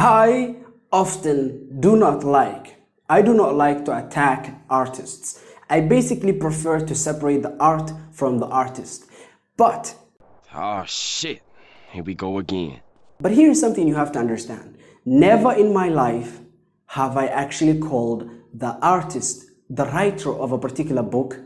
I do not like to attack artists. I basically prefer to separate the art from the artist. But Oh shit, here we go again. But here's something you have to understand. Never in my life have I actually called the artist, the writer of a particular book,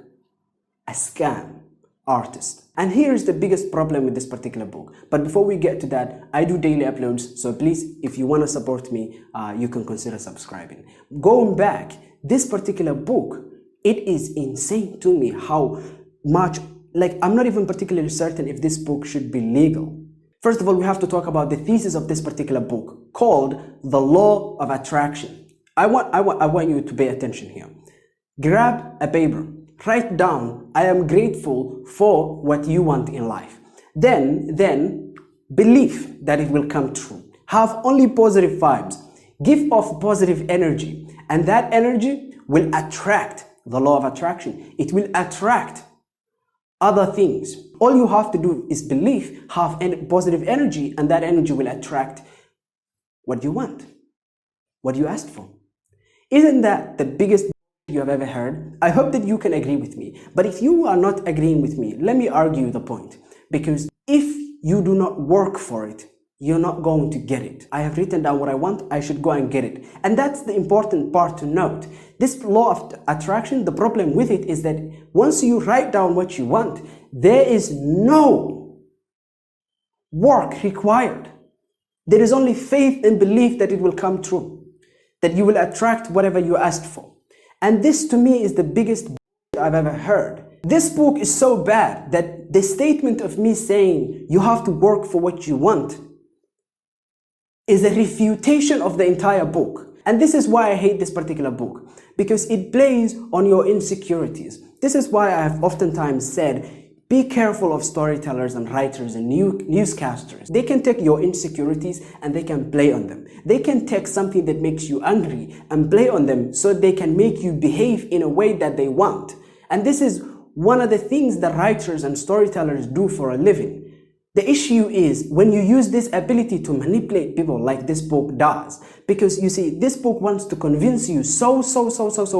a scam artist. And here's the biggest problem with this particular book. But before we get to that, I do daily uploads. So please, if you want to support me, you can consider subscribing. Going back, this particular book, it is insane to me how much, I'm not even particularly certain if this book should be legal. First of all, we have to talk about the thesis of this particular book called The Law of Attraction. I want you to pay attention here. Grab a paper, write down, I am grateful for what you want in life. Then believe that it will come true. Have only positive vibes. Give off positive energy. And that energy will attract the law of attraction. It will attract other things. All you have to do is believe, have positive energy, and that energy will attract what you want, what you asked for. Isn't that the biggest you have ever heard? I hope that you can agree with me. But if you are not agreeing with me, let me argue the point. Because if you do not work for it, you're not going to get it. I have written down what I want, I should go and get it. And that's the important part to note. This law of attraction, the problem with it is that once you write down what you want, there is no work required. There is only faith and belief that it will come true, that you will attract whatever you asked for. And this to me is the biggest I've ever heard. This book is so bad that the statement of me saying you have to work for what you want is a refutation of the entire book. And this is why I hate this particular book, because it plays on your insecurities. This is why I have oftentimes said, be careful of storytellers and writers and newscasters. They can take your insecurities and they can play on them. They can take something that makes you angry and play on them so they can make you behave in a way that they want. And this is one of the things that writers and storytellers do for a living. The issue is when you use this ability to manipulate people like this book does, because you see, this book wants to convince you so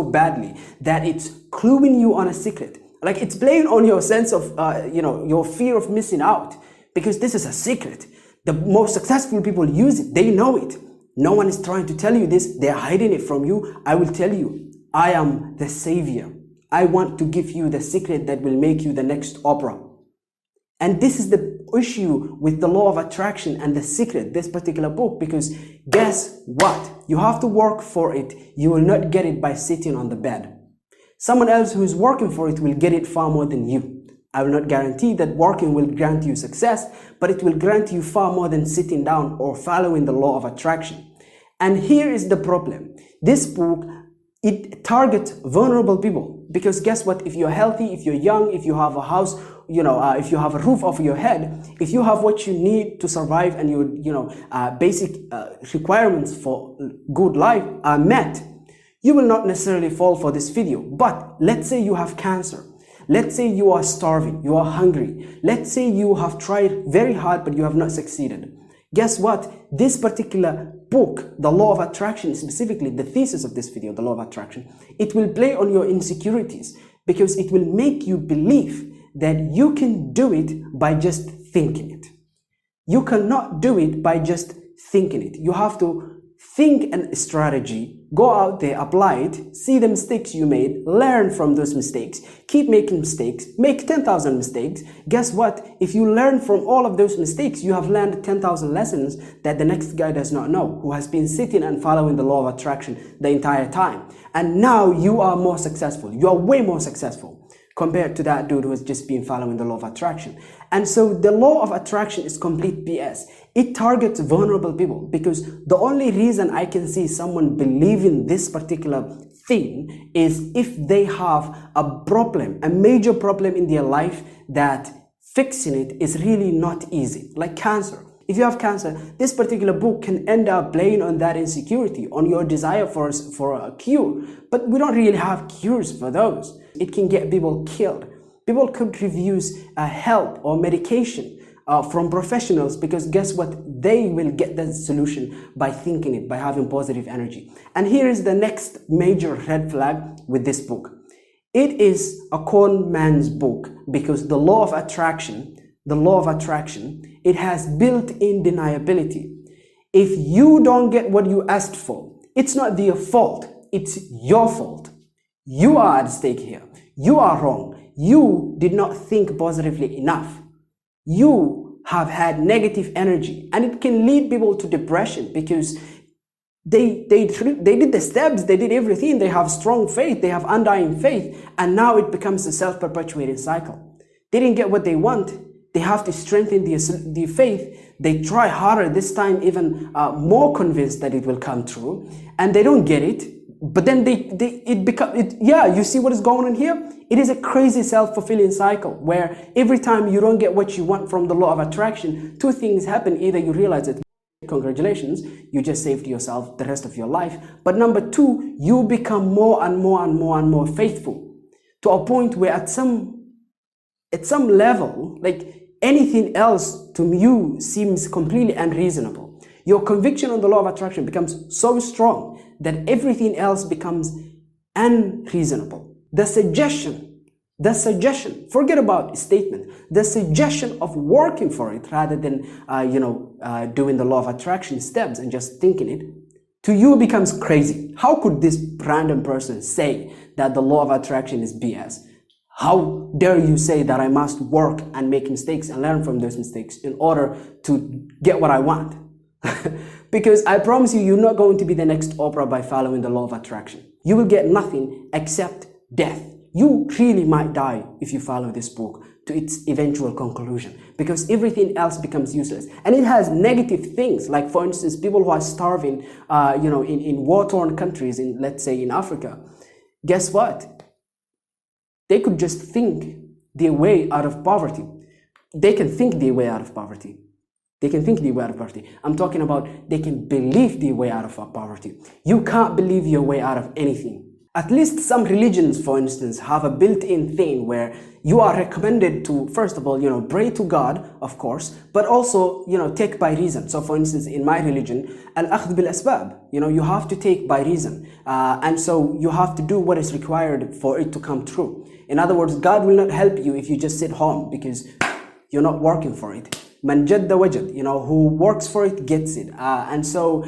badly that it's cluing you on a secret. Like it's playing on your sense of, your fear of missing out, because this is a secret. The most successful people use it. They know it. No one is trying to tell you this. They're hiding it from you. I will tell you, I am the savior. I want to give you the secret that will make you the next Oprah. And this is the issue with the law of attraction and the secret, this particular book, because guess what? You have to work for it. You will not get it by sitting on the bed. Someone else who is working for it will get it far more than you. I will not guarantee that working will grant you success, but it will grant you far more than sitting down or following the law of attraction. And here is the problem. This book, it targets vulnerable people, because guess what? If you're healthy, if you're young, if you have a house, if you have a roof over your head, if you have what you need to survive and your, basic requirements for good life are met, you will not necessarily fall for this video. But let's say you have cancer. Let's say you are starving, you are hungry. Let's say you have tried very hard, but you have not succeeded. Guess what? This particular book, The Law of Attraction, specifically the thesis of this video, The Law of Attraction, it will play on your insecurities, because it will make you believe that you can do it by just thinking it. You cannot do it by just thinking it. You have to think a strategy, go out there, apply it, see the mistakes you made, learn from those mistakes, keep making mistakes, make 10,000 mistakes. Guess what? If you learn from all of those mistakes, you have learned 10,000 lessons that the next guy does not know, who has been sitting and following the law of attraction the entire time. And now you are more successful. You are way more successful compared to that dude who has just been following the law of attraction. And so the law of attraction is complete BS. It targets vulnerable people, because the only reason I can see someone believing this particular thing is if they have a problem, a major problem in their life that fixing it is really not easy, like cancer. If you have cancer, this particular book can end up playing on that insecurity, on your desire for a cure. But we don't really have cures for those. It can get people killed. People could refuse help or medication from professionals, because guess what? They will get the solution by thinking it, by having positive energy. And here is the next major red flag with this book. It is a con man's book because the law of attraction, it has built-in deniability. If you don't get what you asked for, it's not their fault, it's your fault. You are at stake here. You are wrong. You did not think positively enough. You have had negative energy, and it can lead people to depression because they did the steps, they did everything, they have strong faith, they have undying faith, and now it becomes a self-perpetuating cycle. They didn't get what they want. They have to strengthen the faith. They try harder, this time even more convinced that it will come true, and they don't get it. But then you see what is going on here? It is a crazy self-fulfilling cycle where every time you don't get what you want from the law of attraction, two things happen. Either you realize that, congratulations, you just saved yourself the rest of your life. But number two, you become more and more and more and more faithful to a point where at some level, like anything else to you seems completely unreasonable. Your conviction on the law of attraction becomes so strong that everything else becomes unreasonable. The suggestion, forget about statement, the suggestion of working for it rather than, doing the law of attraction steps and just thinking it, to you becomes crazy. How could this random person say that the law of attraction is BS? How dare you say that I must work and make mistakes and learn from those mistakes in order to get what I want? Because I promise you, you're not going to be the next Oprah by following the law of attraction. You will get nothing except death. You really might die if you follow this book to its eventual conclusion, because everything else becomes useless. And it has negative things, like for instance, people who are starving, in war-torn countries, let's say in Africa. Guess what? They could just think their way out of poverty. They can think their way out of poverty. I'm talking about they can believe their way out of poverty. You can't believe your way out of anything. At least some religions, for instance, have a built-in thing where you are recommended to, first of all, pray to God, of course, but also, take by reason. So for instance, in my religion, al-akhdh bil-asbab, you have to take by reason. And so you have to do what is required for it to come true. In other words, God will not help you if you just sit home because you're not working for it. Man jadda wajad, who works for it gets it. And so,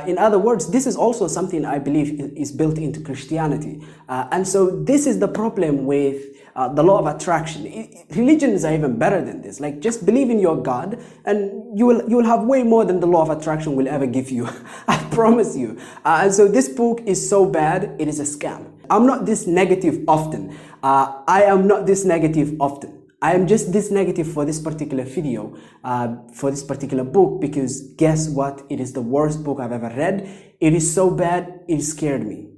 in other words, this is also something I believe is built into Christianity. And so this is the problem with the law of attraction. Religions are even better than this. Like, just believe in your God and you will have way more than the law of attraction will ever give you. I promise you. And so this book is so bad, it is a scam. I'm not this negative often. I am not this negative often. I am just this negative for this particular video, for this particular book, because guess what? It is the worst book I've ever read. It is so bad, it scared me.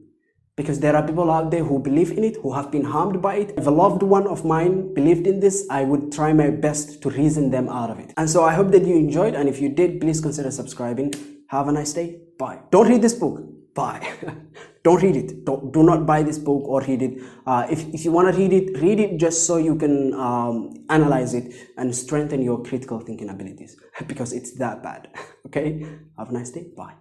Because there are people out there who believe in it, who have been harmed by it. If a loved one of mine believed in this, I would try my best to reason them out of it. And so I hope that you enjoyed, and if you did, please consider subscribing. Have a nice day. Bye. Don't read this book. Bye. Don't read it. Do not buy this book or read it. If you want to read it just so you can analyze it and strengthen your critical thinking abilities, because it's that bad. Okay? Have a nice day. Bye.